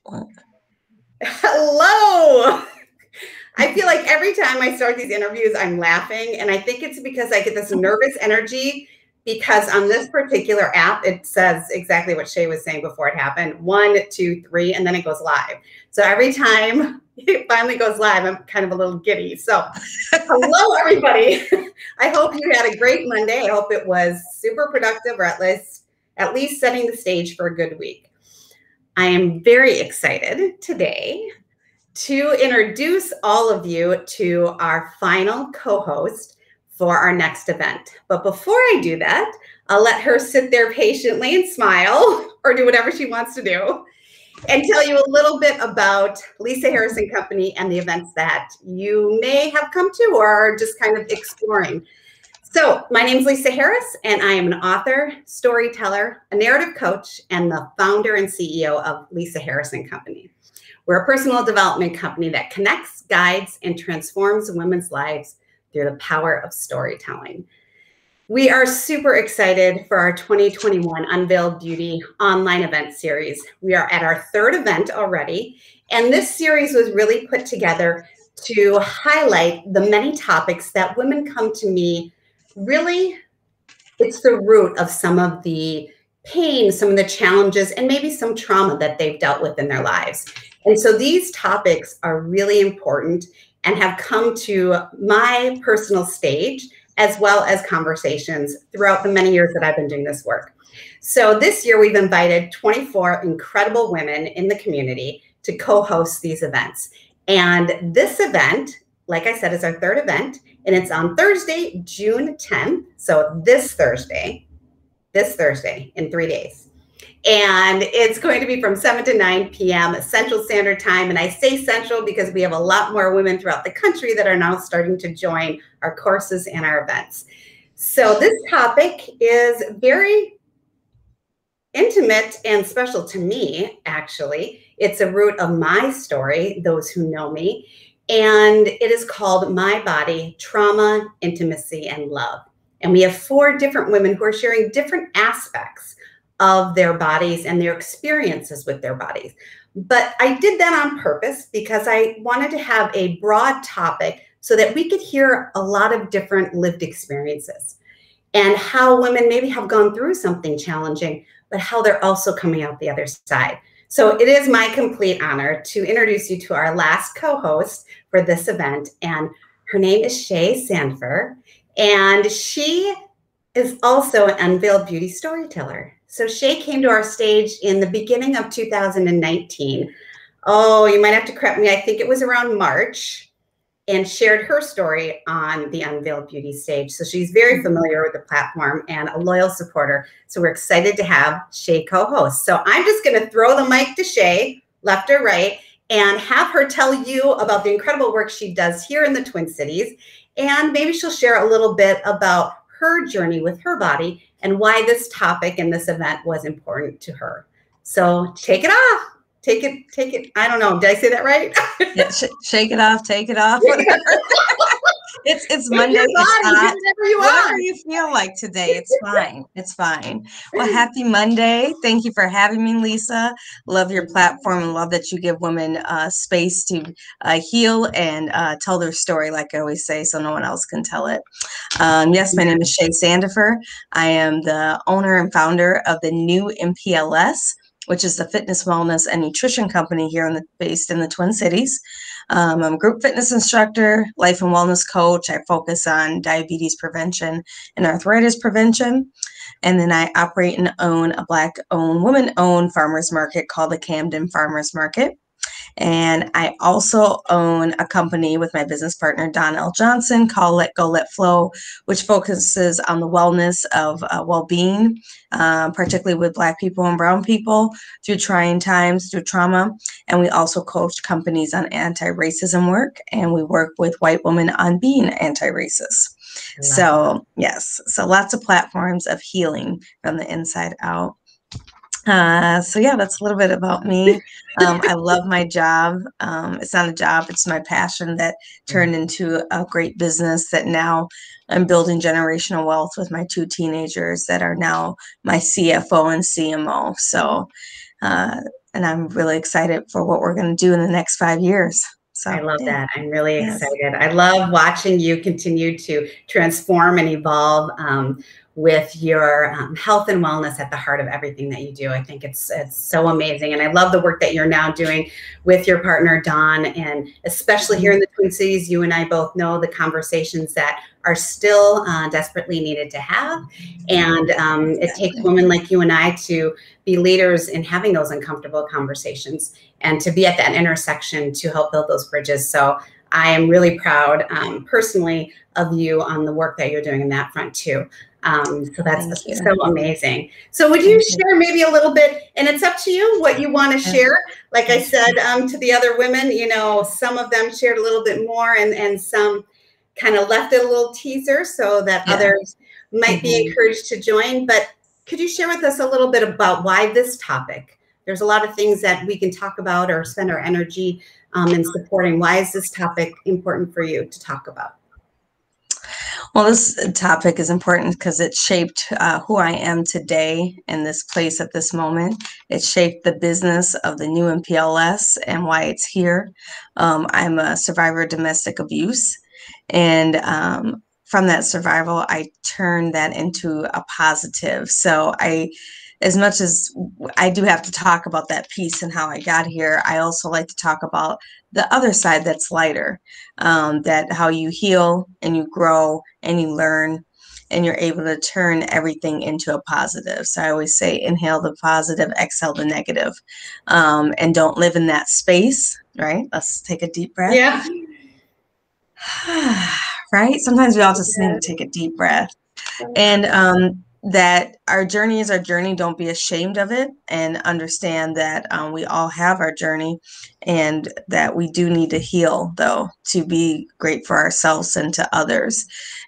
Hello. I feel like every time I start these interviews, I'm laughing. And I think it's because I get this nervous energy because on this particular app, it says exactly what Shay was saying before it happened, 1, 2, 3, and then it goes live. So every time it finally goes live, I'm kind of a little giddy. So hello, everybody. I hope you had a great Monday. I hope it was super productive, or at least setting the stage for a good week. I am very excited today to introduce all of you to our final co-host for our next event. But before I do that, I'll let her sit there patiently and smile or do whatever she wants to do and tell you a little bit about Lisa Harris & Company and the events that you may have come to or are just kind of exploring. So my name is Lisa Harris, and I am an author, storyteller, a narrative coach, and the founder and CEO of Lisa Harris & Company. We're a personal development company that connects, guides, and transforms women's lives through the power of storytelling. We are super excited for our 2021 Unveiled Beauty online event series. We are at our 3rd event already, and this series was really put together to highlight the many topics that women come to me. Really, it's the root of some of the pain, some of the challenges, and maybe some trauma that they've dealt with in their lives. And so these topics are really important and have come to my personal stage, as well as conversations throughout the many years that I've been doing this work. So this year, we've invited 24 incredible women in the community to co-host these events. And this event, like I said, is our 3rd event, and it's on Thursday, June 10th. So this Thursday in 3 days. And it's going to be from 7 to 9 p.m. Central Standard Time. And I say Central because we have a lot more women throughout the country that are now starting to join our courses and our events. So this topic is very intimate and special to me, actually. It's a root of my story, those who know me. And it is called My Body, Trauma, Intimacy, and Love. And we have 4 different women who are sharing different aspects of their bodies and their experiences with their bodies. But I did that on purpose because I wanted to have a broad topic so that we could hear a lot of different lived experiences and how women maybe have gone through something challenging, but how they're also coming out the other side. So it is my complete honor to introduce you to our last co-host for this event. And her name is Chaz Sandifer. And she is also an Unveiled Beauty storyteller. So Shay came to our stage in the beginning of 2019. Oh, you might have to correct me. I think it was around March, and shared her story on the Unveiled Beauty stage. So she's very familiar with the platform and a loyal supporter. So we're excited to have Shay co-host. So I'm just going to throw the mic to Shay, left or right, and have her tell you about the incredible work she does here in the Twin Cities. And maybe she'll share a little bit about her journey with her body and why this topic and this event was important to her. So take it off. Take it. I don't know. Did I say that right? Yeah, shake it off, take it off. It's Monday. It's whatever you feel like today. It's fine. It's fine. Well, happy Monday. Thank you for having me, Lisa. Love your platform and love that you give women space to heal and tell their story, like I always say, so no one else can tell it. Yes, my name is Chaz Sandifer. I am the owner and founder of the new MPLS, which is the fitness, wellness, and nutrition company here based in the Twin Cities. I'm a group fitness instructor, life and wellness coach. I focus on diabetes prevention and arthritis prevention. And then I operate and own a Black-owned, woman-owned farmers market called the Camden Farmers Market. And I also own a company with my business partner, Don L. Johnson, called Let Go, Let Flow, which focuses on the wellness of well-being, particularly with Black people and Brown people through trying times, through trauma. And we also coach companies on anti-racism work, and we work with white women on being anti-racist. So, yes, so lots of platforms of healing from the inside out. So yeah, that's a little bit about me. I love my job. It's not a job, it's my passion that turned into a great business that now I'm building generational wealth with my 2 teenagers that are now my CFO and CMO. So and I'm really excited for what we're going to do in the next 5 years. So I love yeah. that. I'm really excited. I love watching you continue to transform and evolve with your health and wellness at the heart of everything that you do. I think it's so amazing. And I love the work that you're now doing with your partner, Dawn, and especially here in the Twin Cities. You and I both know the conversations that are still desperately needed to have. And it takes women like you and I to be leaders in having those uncomfortable conversations and to be at that intersection to help build those bridges. So I am really proud personally of you on the work that you're doing in that front too. So that's so amazing. So would you share maybe a little bit, and it's up to you what you want to share. Like I said to the other women, you know, some of them shared a little bit more and some kind of left it a little teaser so that others might be encouraged to join. But could you share with us a little bit about why this topic? There's a lot of things that we can talk about or spend our energy in supporting. Why is this topic important for you to talk about? Well, this topic is important because it shaped who I am today in this place at this moment. It shaped the business of the new MPLS and why it's here. I'm a survivor of domestic abuse. And from that survival, I turned that into a positive. So as much as I do have to talk about that piece and how I got here, I also like to talk about the other side that's lighter, that how you heal and you grow and you learn and you're able to turn everything into a positive. So I always say, inhale the positive, exhale the negative, and don't live in that space, right? Let's take a deep breath. Yeah. Right? Sometimes we all just need to take a deep breath. And that our journey is our journey. Don't be ashamed of it, and understand that we all have our journey, and that we do need to heal, though, to be great for ourselves and to others.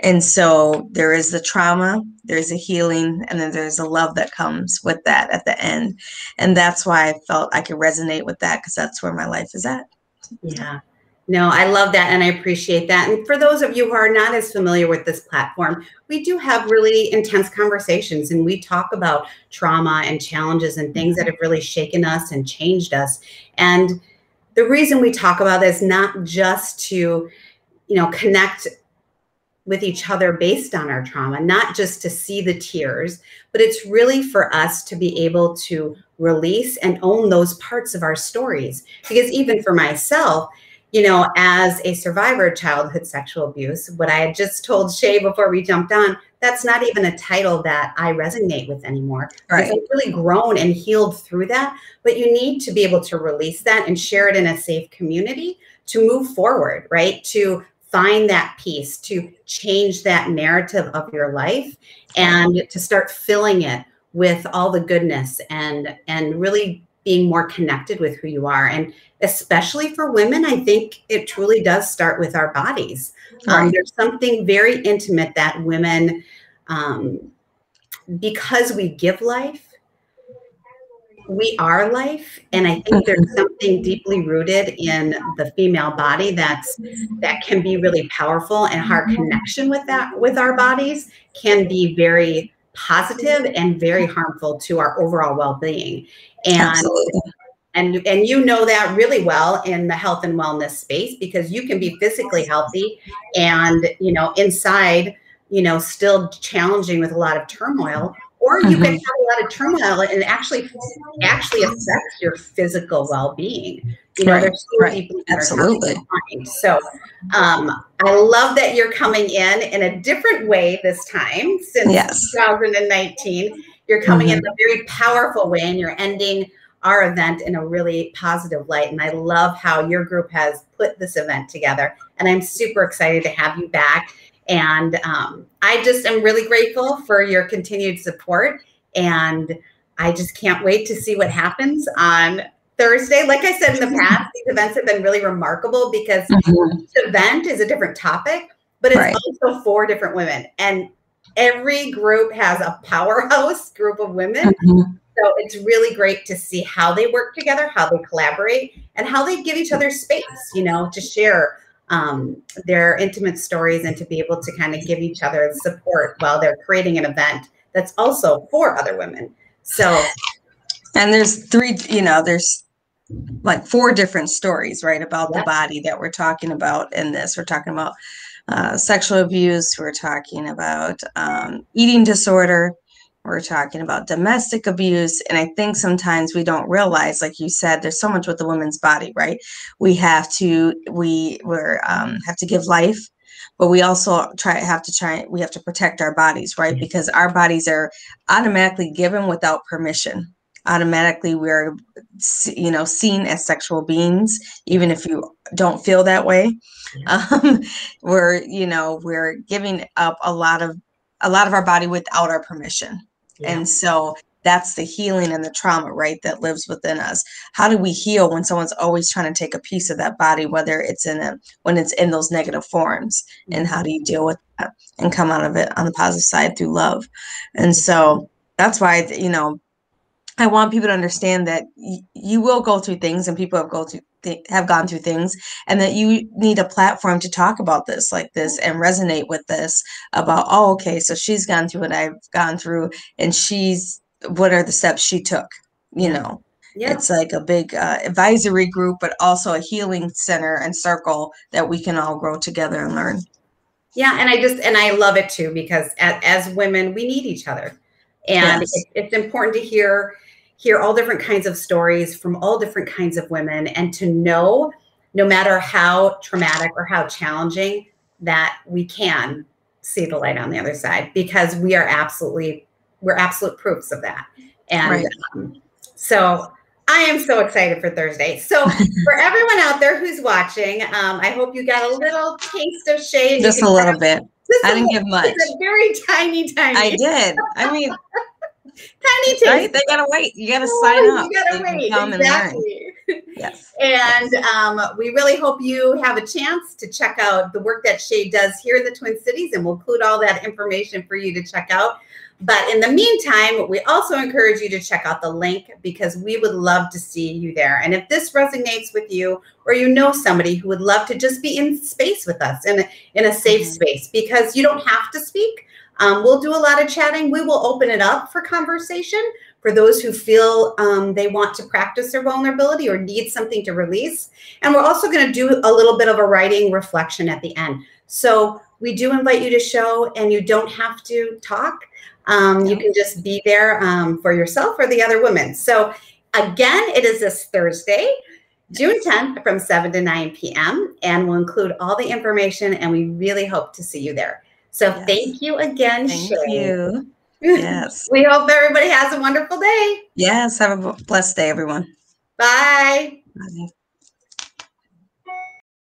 And so there is the trauma, there's a healing, and then there's a love that comes with that at the end. And that's why I felt I could resonate with that, because that's where my life is at. Yeah. No, I love that, and I appreciate that. And for those of you who are not as familiar with this platform, we do have really intense conversations, and we talk about trauma and challenges and things that have really shaken us and changed us. And the reason we talk about this, not just to, you know, connect with each other based on our trauma, not just to see the tears, but it's really for us to be able to release and own those parts of our stories. Because even for myself, you know, as a survivor of childhood sexual abuse, what I had just told Shay before we jumped on, that's not even a title that I resonate with anymore. Right. Because I've really grown and healed through that. But you need to be able to release that and share it in a safe community to move forward, right? To find that peace, to change that narrative of your life and to start filling it with all the goodness and really being more connected with who you are. And especially for women, I think it truly does start with our bodies. Right. There's something very intimate that women, because we give life, we are life. And I think there's something deeply rooted in the female body that can be really powerful, and our connection with that, with our bodies, can be very positive and very harmful to our overall well-being. And absolutely. And you know that really well in the health and wellness space, because you can be physically healthy and, you know, inside, you know, still challenging with a lot of turmoil, or you can have a lot of turmoil and actually affects your physical well-being. You know, there's so deeply absolutely. So I love that you're coming in a different way this time since 2019. You're coming in a very powerful way, and you're ending our event in a really positive light. And I love how your group has put this event together. And I'm super excited to have you back. And I just am really grateful for your continued support. And I just can't wait to see what happens on Thursday. Like I said in the past, these events have been really remarkable because each event is a different topic, but it's also 4 different women. And every group has a powerhouse group of women. So it's really great to see how they work together, how they collaborate, and how they give each other space, you know, to share their intimate stories and to be able to kind of give each other support while they're creating an event that's also for other women. So And there's three, there's like 4 different stories, right, about the Yep. body that we're talking about in this. We're talking about sexual abuse. We're talking about eating disorder. We're talking about domestic abuse. And I think sometimes we don't realize, like you said, there's so much with the woman's body, right? We have to, have to give life, but we also we have to protect our bodies, right? Because our bodies are automatically given without permission. Automatically, we're, seen as sexual beings, even if you don't feel that way. Um, we're giving up a lot of our body without our permission. Yeah. And so that's the healing and the trauma, right, that lives within us. How do we heal when someone's always trying to take a piece of that body, whether it's when it's in those negative forms? And how do you deal with that and come out of it on the positive side through love? And so that's why, I want people to understand that you will go through things, and people have gone through things, and that you need a platform to talk about this like this and resonate with this about, oh, okay, so she's gone through what I've gone through, and what are the steps she took, Yeah. It's like a big advisory group, but also a healing center and circle that we can all grow together and learn. Yeah. And I love it too, because as women, we need each other. And yes. it's important to hear all different kinds of stories from all different kinds of women, and to know, no matter how traumatic or how challenging, that we can see the light on the other side, because we're absolute proofs of that. And right. So I am so excited for Thursday. So for everyone out there who's watching, I hope you got a little taste of shade. Just a little bit. I didn't give much. It's a very tiny. I did. I mean, tiny taste. Right? They gotta wait. You gotta sign up. You gotta wait. Exactly. Yes. And we really hope you have a chance to check out the work that Shade does here in the Twin Cities, and we'll include all that information for you to check out. But in the meantime, we also encourage you to check out the link, because we would love to see you there. And if this resonates with you, or you know somebody who would love to just be in space with us, in a safe space, because you don't have to speak. We'll do a lot of chatting. We will open it up for conversation for those who feel they want to practice their vulnerability or need something to release. And we're also going to do a little bit of a writing reflection at the end. So we do invite you to show, and you don't have to talk. You can just be there for yourself or the other women. So again, it is this Thursday, June 10th from 7 to 9 p.m. And we'll include all the information, and we really hope to see you there. So thank you again, Thank Shay. you. Yes. We hope everybody has a wonderful day. Yes. Have a blessed day, everyone. Bye. Bye.